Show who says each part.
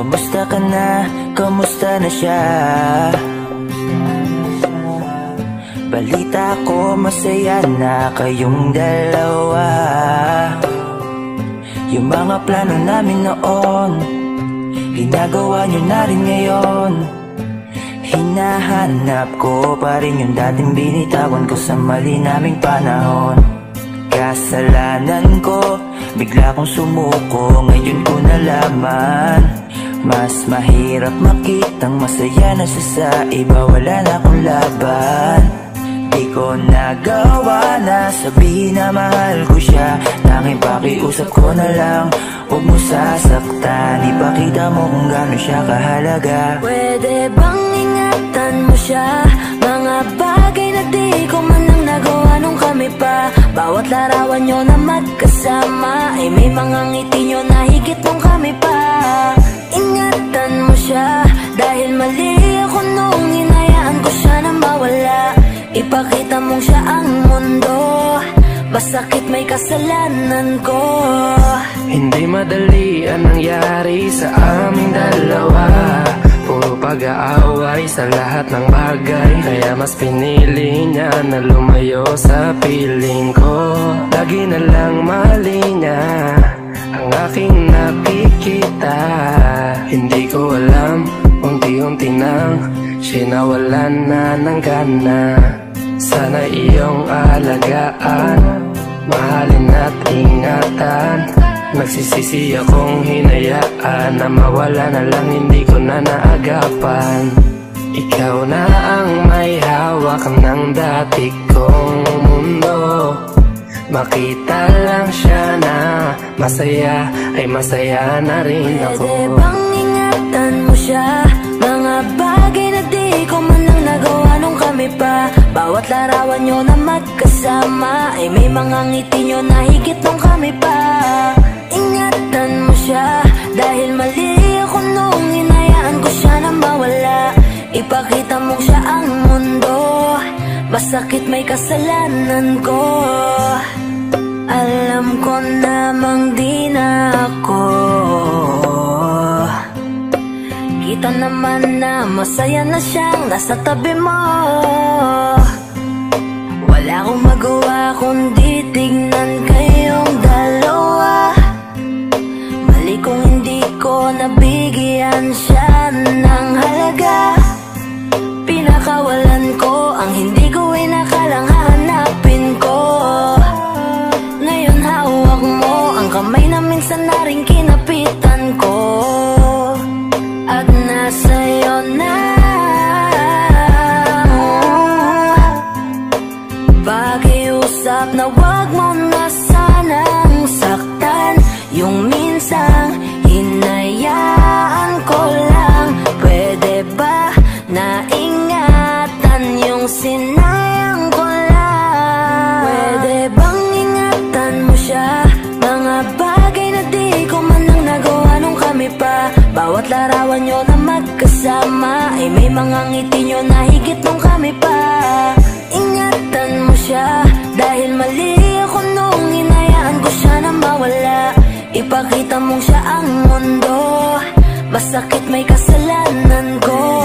Speaker 1: Kamusta ka na? Kamusta na siya? Balita ko masaya na kayong dalawa. Yung mga plano namin noon, ginagawa nyo na rin ngayon. Hinahanap ko pa rin yung dating binitawan ko sa mali naming panahon. Kasalanan ko, bigla kong sumuko, ngayon ko nalaman. Mas mahirap makitang masaya na siya sa iba, wala na akong laban. Di ko nagawa na sabihin na mahal ko siya. Tanging pakiusap ko na lang, huwag mo sasaktan. Ipakita mo kung gano'n siya kahalaga.
Speaker 2: Pwede bang ingatan mo siya? Mga bagay na di ko man lang nagawa nung kami pa. Bawat larawan nyo na magkasama ay may mga ngiti nyo na higit nung kami pa. Ingatan mo siya, dahil mali ako nung hinayaan ko siya na mawala. Ipakita mong siya ang mundo, masakit may kasalanan ko.
Speaker 3: Hindi madali ang nangyari sa aming dalawa. Puro pag-aaway sa lahat ng bagay, kaya mas pinili niya na lumayo sa piling ko. Lagi na lang mali niya ang aking nakikita. Hindi ko alam, unti-unti nang sinawalan na ng gana. Sana iyong alagaan, mahalin at ingatan. Nagsisisi akong hinayaan na mawala na lang, hindi ko na naagapan. Ikaw na ang may hawak ng dati kong mundo. Makita lang siya na masaya, ay masaya na rin ako.
Speaker 2: Pwede bang ingatan mo siya? Mga bagay na di ko man lang nagawa nung kami pa. Bawat larawan nyo na magkasama ay may mga ngiti nyo na higit nung kami pa. Ingatan mo siya, dahil mali ako nung hinayaan ko siya na mawala. Ipakita mong siya ang mundo, masakit may kasalanan ko. Alam ko namang di na ako. Kita naman na masaya na siyang nasa tabi mo. Wala akong magawa kundi tignan kayong dalawa. Mali kung hindi ko nabigyan siya ng halaga. Pinakawalan ko ang hindi ko inakalang hahanapin ko. Ngayon hawak mo ang kamay na minsan na rin kinapitan ko. At nasa'yo na. Pakiusap na wag mo na sanang saktan. Yung minsang hinayaan ko lang. Pwede ba na ingatan yung sinayang ko lang? Pwede bang ingatan mo siya? Mga bagay na di ko man lang nagawa nung kami pa. Bawat larawan nyo na magkasama ay may mga ngiti nyo na higit nung kami pa. Ingatan mo siya, dahil mali ako nung hinayaan ko siya na mawala. Ipakita mong siya ang mundo, masakit may kasalanan ko.